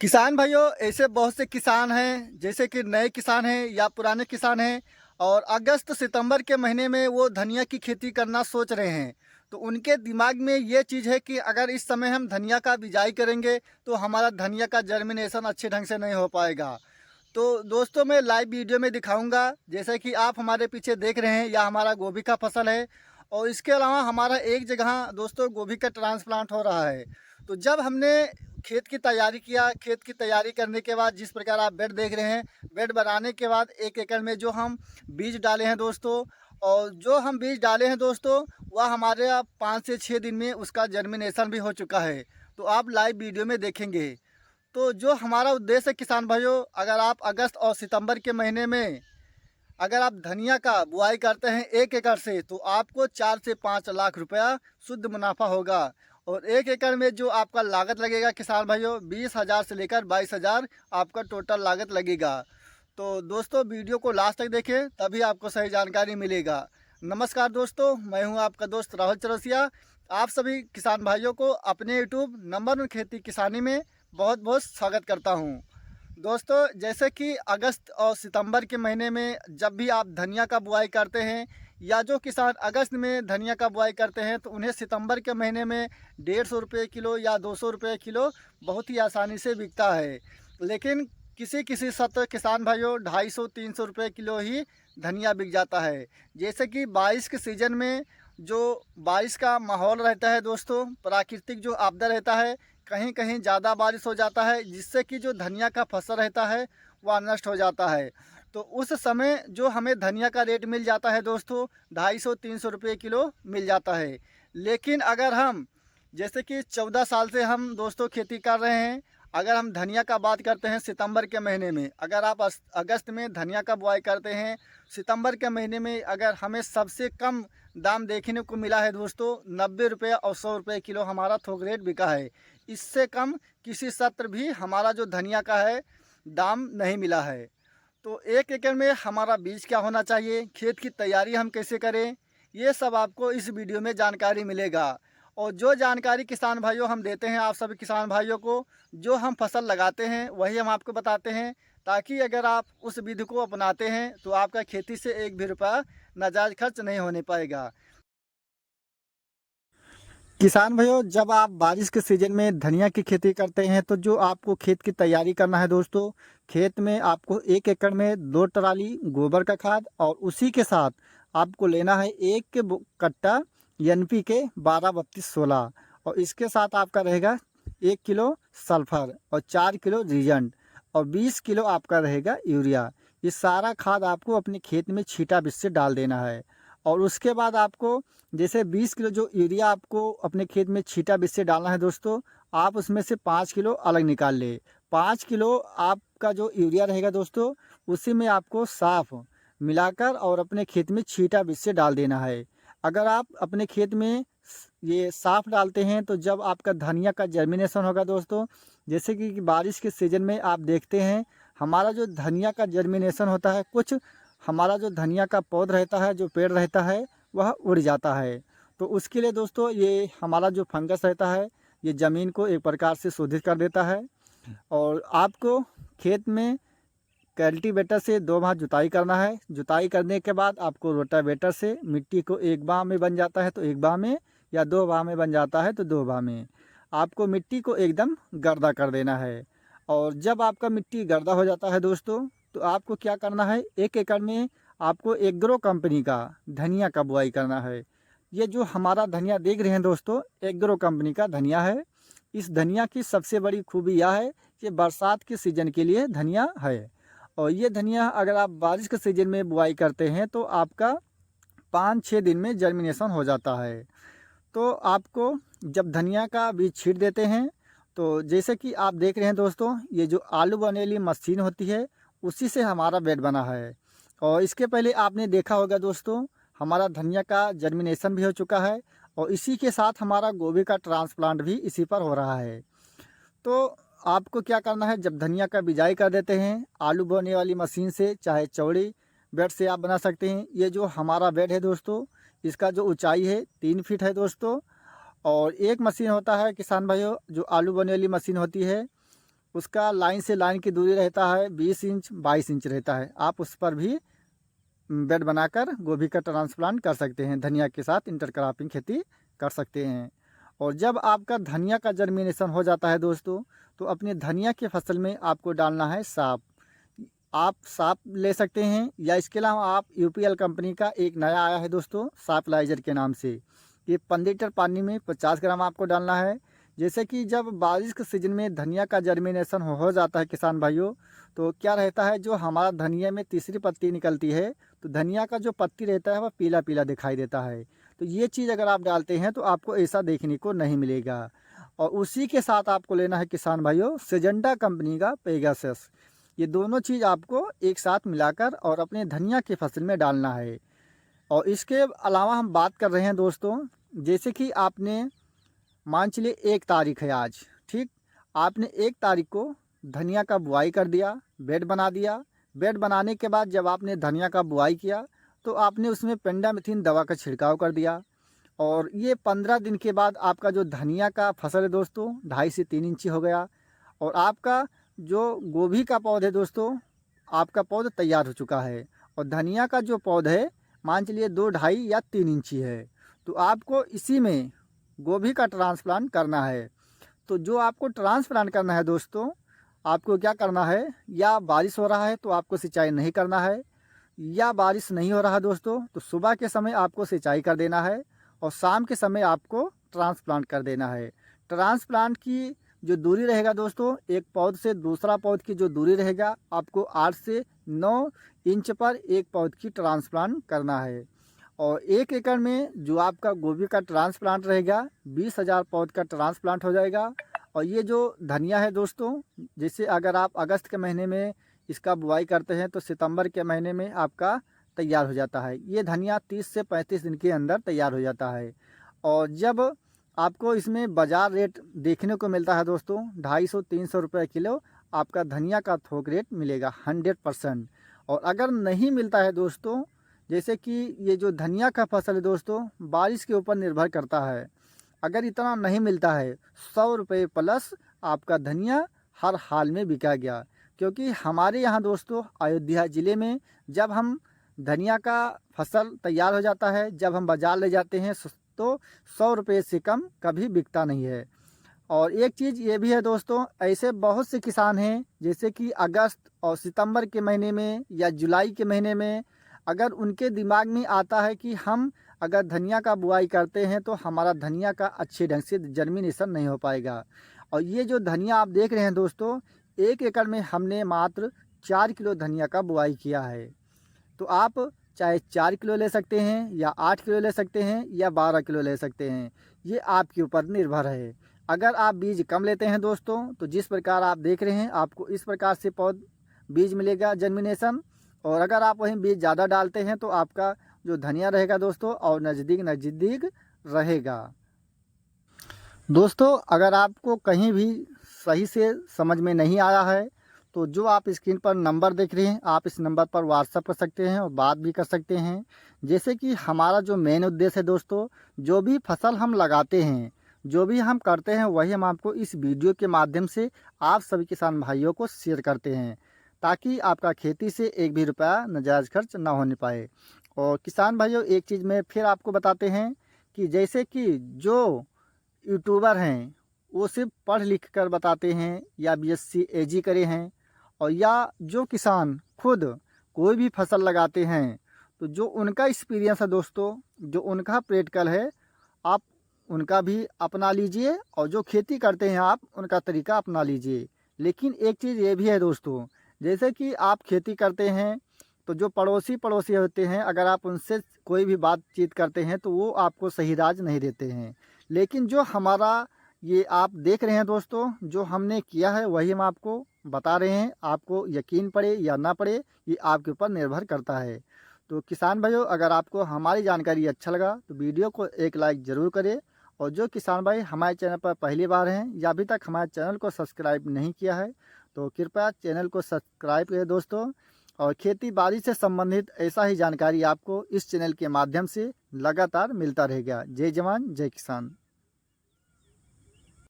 किसान भाइयों, ऐसे बहुत से किसान हैं जैसे कि नए किसान हैं या पुराने किसान हैं और अगस्त सितंबर के महीने में वो धनिया की खेती करना सोच रहे हैं। तो उनके दिमाग में ये चीज़ है कि अगर इस समय हम धनिया का बिजाई करेंगे तो हमारा धनिया का जर्मिनेशन अच्छे ढंग से नहीं हो पाएगा। तो दोस्तों, मैं लाइव वीडियो में दिखाऊंगा, जैसे कि आप हमारे पीछे देख रहे हैं, या हमारा गोभी का फसल है और इसके अलावा हमारा एक जगह दोस्तों गोभी का ट्रांसप्लांट हो रहा है। तो जब हमने खेत की तैयारी किया, खेत की तैयारी करने के बाद जिस प्रकार आप बेड देख रहे हैं, बेड बनाने के बाद 1 एकड़ में जो हम बीज डाले हैं दोस्तों, और जो हम बीज डाले हैं दोस्तों, वह हमारे यहाँ 5 से 6 दिन में उसका जर्मिनेशन भी हो चुका है। तो आप लाइव वीडियो में देखेंगे। तो जो हमारा उद्देश्य है किसान भाइयों, अगर आप अगस्त और सितंबर के महीने में अगर आप धनिया का बुआई करते हैं 1 एकड़ से, तो आपको 4 से 5 लाख रुपया शुद्ध मुनाफा होगा। और 1 एकड़ में जो आपका लागत लगेगा किसान भाइयों, 20,000 से लेकर 22,000 आपका टोटल लागत लगेगा। तो दोस्तों, वीडियो को लास्ट तक देखें, तभी आपको सही जानकारी मिलेगा। नमस्कार दोस्तों, मैं हूं आपका दोस्त राहुल चौरसिया। आप सभी किसान भाइयों को अपने यूट्यूब नंबर 1 खेती किसानी में बहुत बहुत स्वागत करता हूं। दोस्तों, जैसे कि अगस्त और सितंबर के महीने में जब भी आप धनिया का बुआई करते हैं, या जो किसान अगस्त में धनिया का बुआई करते हैं, तो उन्हें सितंबर के महीने में 150 रुपये किलो या 200 रुपये किलो बहुत ही आसानी से बिकता है। लेकिन किसी किसी सत्र किसान भाइयों 250-300 रुपये किलो ही धनिया बिक जाता है। जैसे कि बारिश के सीज़न में जो बारिश का माहौल रहता है दोस्तों, प्राकृतिक जो आपदा रहता है, कहीं कहीं ज़्यादा बारिश हो जाता है, जिससे कि जो धनिया का फसल रहता है वह नष्ट हो जाता है। तो उस समय जो हमें धनिया का रेट मिल जाता है दोस्तों, 250-300 रुपये किलो मिल जाता है। लेकिन अगर हम जैसे कि 14 साल से हम दोस्तों खेती कर रहे हैं, अगर हम धनिया का बात करते हैं सितंबर के महीने में, अगर आप अगस्त में धनिया का बुआई करते हैं, सितंबर के महीने में अगर हमें सबसे कम दाम देखने को मिला है दोस्तों, 90 रुपये और 100 रुपये किलो हमारा थोक रेट बिका है। इससे कम किसी सत्र भी हमारा जो धनिया का है दाम नहीं मिला है। तो 1 एकड़ में हमारा बीज क्या होना चाहिए, खेत की तैयारी हम कैसे करें, ये सब आपको इस वीडियो में जानकारी मिलेगा। और जो जानकारी किसान भाइयों हम देते हैं आप सभी किसान भाइयों को, जो हम फसल लगाते हैं वही हम आपको बताते हैं, ताकि अगर आप उस विधि को अपनाते हैं तो आपका खेती से एक भी रुपया नाजायज खर्च नहीं होने पाएगा। किसान भाइयों, जब आप बारिश के सीजन में धनिया की खेती करते हैं, तो जो आपको खेत की तैयारी करना है दोस्तों, खेत में आपको 1 एकड़ में 2 ट्राली गोबर का खाद और उसी के साथ आपको लेना है कट्टा NPK 12-32-16, और इसके साथ आपका रहेगा 1 किलो सल्फर और 4 किलो रीजेंट और 20 किलो आपका रहेगा यूरिया। ये सारा खाद आपको अपने खेत में छींटा बीज से डाल देना है। और उसके बाद आपको जैसे 20 किलो जो यूरिया आपको अपने खेत में छींटा बीज से डालना है दोस्तों, आप उसमें से 5 किलो अलग निकाल ले। 5 किलो आपका जो यूरिया रहेगा दोस्तों, उसी में आपको साफ मिलाकर और अपने खेत में छींटा बीज से डाल देना है। अगर आप अपने खेत में ये साफ डालते हैं, तो जब आपका धनिया का जर्मिनेशन होगा दोस्तों, जैसे कि बारिश के सीज़न में आप देखते हैं, हमारा जो धनिया का जर्मिनेशन होता है, कुछ हमारा जो धनिया का पौध रहता है, जो पेड़ रहता है, वह उड़ जाता है। तो उसके लिए दोस्तों ये हमारा जो फंगस रहता है, ये ज़मीन को एक प्रकार से शोधित कर देता है। और आपको खेत में कल्टीवेटर से 2 बार जुताई करना है। जुताई करने के बाद आपको रोटावेटर से मिट्टी को 1 बाह में बन जाता है तो 1 बाह में, या 2 बाह में बन जाता है तो 2 बाह में आपको मिट्टी को एकदम गर्दा कर देना है। और जब आपका मिट्टी गर्दा हो जाता है दोस्तों, तो आपको क्या करना है, 1 एकड़ में आपको एग्रो कंपनी का धनिया का बुआई करना है। ये जो हमारा धनिया देख रहे हैं दोस्तों, एग्रो कंपनी का धनिया है। इस धनिया की सबसे बड़ी खूबी यह है कि बरसात के सीज़न के लिए धनिया है। और ये धनिया अगर आप बारिश के सीज़न में बुआई करते हैं, तो आपका 5-6 दिन में जर्मिनेशन हो जाता है। तो आपको जब धनिया का बीज छींट देते हैं, तो जैसे कि आप देख रहे हैं दोस्तों, ये जो आलू बनने वाली मशीन होती है, उसी से हमारा बेड बना है। और इसके पहले आपने देखा होगा दोस्तों, हमारा धनिया का जर्मिनेशन भी हो चुका है, और इसी के साथ हमारा गोभी का ट्रांसप्लांट भी इसी पर हो रहा है। तो आपको क्या करना है, जब धनिया का बिजाई कर देते हैं आलू बोने वाली मशीन से, चाहे चौड़ी बेड से आप बना सकते हैं। ये जो हमारा बेड है दोस्तों, इसका जो ऊंचाई है 3 फीट है दोस्तों। और एक मशीन होता है किसान भाइयों, जो आलू बोने वाली मशीन होती है, उसका लाइन से लाइन की दूरी रहता है 20 इंच 22 इंच रहता है। आप उस पर भी बेड बनाकर गोभी का ट्रांसप्लांट कर सकते हैं, धनिया के साथ इंटरक्रॉपिंग खेती कर सकते हैं। और जब आपका धनिया का जर्मिनेशन हो जाता है दोस्तों, तो अपने धनिया की फसल में आपको डालना है साफ। आप साफ ले सकते हैं, या इसके अलावा आप यूपीएल कंपनी का एक नया आया है दोस्तों साफलाइजर के नाम से। ये 15 लीटर पानी में 50 ग्राम आपको डालना है। जैसे कि जब बारिश के सीजन में धनिया का जर्मिनेशन हो जाता है किसान भाइयों, तो क्या रहता है, जो हमारा धनिया में तीसरी पत्ती निकलती है, तो धनिया का जो पत्ती रहता है वह पीला पीला दिखाई देता है। तो ये चीज़ अगर आप डालते हैं तो आपको ऐसा देखने को नहीं मिलेगा। और उसी के साथ आपको लेना है किसान भाइयों सिजेंटा कंपनी का पेगासस। ये दोनों चीज़ आपको एक साथ मिलाकर और अपने धनिया की फसल में डालना है। और इसके अलावा हम बात कर रहे हैं दोस्तों, जैसे कि आपने मान चलिए 1 तारीख है आज, ठीक, आपने 1 तारीख को धनिया का बुआई कर दिया, बेड बना दिया। बेड बनाने के बाद जब आपने धनिया का बुआई किया तो आपने उसमें पेंडामिथइन दवा का छिड़काव कर दिया। और ये 15 दिन के बाद आपका जो धनिया का फसल है दोस्तों 2.5 से 3 इंची हो गया। और आपका जो गोभी का पौधा है दोस्तों, आपका पौधा तैयार हो चुका है। और धनिया का जो पौधा है मान चलिए 2, 2.5 या 3 इंची है। तो आपको इसी में गोभी का ट्रांसप्लांट करना है। तो जो आपको ट्रांसप्लांट करना है दोस्तों, आपको क्या करना है, या बारिश हो रहा है तो आपको सिंचाई नहीं करना है, या बारिश नहीं हो रहा दोस्तों तो सुबह के समय आपको सिंचाई कर देना है और शाम के समय आपको ट्रांसप्लांट कर देना है। ट्रांसप्लांट की जो दूरी रहेगा दोस्तों, एक पौध से दूसरा पौध की जो दूरी रहेगा, आपको 8 से 9 इंच पर एक पौध की ट्रांसप्लांट करना है। और 1 एकड़ में जो आपका गोभी का ट्रांसप्लांट रहेगा 20,000 पौध का ट्रांसप्लांट हो जाएगा। और ये जो धनिया है दोस्तों, जैसे अगर आप अगस्त के महीने में इसका बुआई करते हैं तो सितंबर के महीने में आपका तैयार हो जाता है। ये धनिया 30 से 35 दिन के अंदर तैयार हो जाता है। और जब आपको इसमें बाज़ार रेट देखने को मिलता है दोस्तों 250-300 रुपये किलो आपका धनिया का थोक रेट मिलेगा 100%। और अगर नहीं मिलता है दोस्तों, जैसे कि ये जो धनिया का फसल है दोस्तों बारिश के ऊपर निर्भर करता है, अगर इतना नहीं मिलता है 100 रुपये प्लस आपका धनिया हर हाल में बिका गया। क्योंकि हमारे यहाँ दोस्तों अयोध्या ज़िले में जब हम धनिया का फसल तैयार हो जाता है, जब हम बाज़ार ले जाते हैं तो 100 रुपये से कम कभी बिकता नहीं है। और एक चीज़ ये भी है दोस्तों, ऐसे बहुत से किसान हैं जैसे कि अगस्त और सितंबर के महीने में या जुलाई के महीने में अगर उनके दिमाग में आता है कि हम अगर धनिया का बुआई करते हैं तो हमारा धनिया का अच्छे ढंग से जर्मिनेशन नहीं हो पाएगा। और ये जो धनिया आप देख रहे हैं दोस्तों, 1 एकड़ में हमने मात्र 4 किलो धनिया का बुआई किया है। तो आप चाहे 4 किलो ले सकते हैं या 8 किलो ले सकते हैं या 12 किलो ले सकते हैं, ये आपके ऊपर निर्भर है। अगर आप बीज कम लेते हैं दोस्तों, तो जिस प्रकार आप देख रहे हैं आपको इस प्रकार से बीज मिलेगा जर्मिनेशन। और अगर आप वहीं बीज ज़्यादा डालते हैं तो आपका जो धनिया रहेगा दोस्तों और नज़दीक रहेगा। दोस्तों अगर आपको कहीं भी सही से समझ में नहीं आया है तो जो आप स्क्रीन पर नंबर देख रहे हैं आप इस नंबर पर व्हाट्सअप कर सकते हैं और बात भी कर सकते हैं। जैसे कि हमारा जो मेन उद्देश्य है दोस्तों, जो भी फसल हम लगाते हैं, जो भी हम करते हैं, वही हम आपको इस वीडियो के माध्यम से आप सभी किसान भाइयों को शेयर करते हैं, ताकि आपका खेती से एक भी रुपया नाजायज़ खर्च ना होने पाए। और किसान भाइयों एक चीज़ में फिर आपको बताते हैं कि जैसे कि जो यूट्यूबर हैं वो सिर्फ पढ़ लिख कर बताते हैं या बीएससी एजी करे हैं, और या जो किसान खुद कोई भी फसल लगाते हैं तो जो उनका एक्सपीरियंस है दोस्तों, जो उनका प्रैक्टिकल है, आप उनका भी अपना लीजिए और जो खेती करते हैं आप उनका तरीका अपना लीजिए। लेकिन एक चीज़ ये भी है दोस्तों, जैसे कि आप खेती करते हैं तो जो पड़ोसी होते हैं, अगर आप उनसे कोई भी बातचीत करते हैं तो वो आपको सही राज नहीं देते हैं। लेकिन जो हमारा ये आप देख रहे हैं दोस्तों, जो हमने किया है वही हम आपको बता रहे हैं। आपको यकीन पड़े या ना पड़े ये आपके ऊपर निर्भर करता है। तो किसान भाइयों अगर आपको हमारी जानकारी अच्छा लगा तो वीडियो को एक लाइक ज़रूर करें। और जो किसान भाई हमारे चैनल पर पहली बार हैं या अभी तक हमारे चैनल को सब्सक्राइब नहीं किया है तो कृपया चैनल को सब्सक्राइब करें दोस्तों। और खेती बाड़ी से संबंधित ऐसा ही जानकारी आपको इस चैनल के माध्यम से लगातार मिलता रहेगा। जय जवान जय किसान।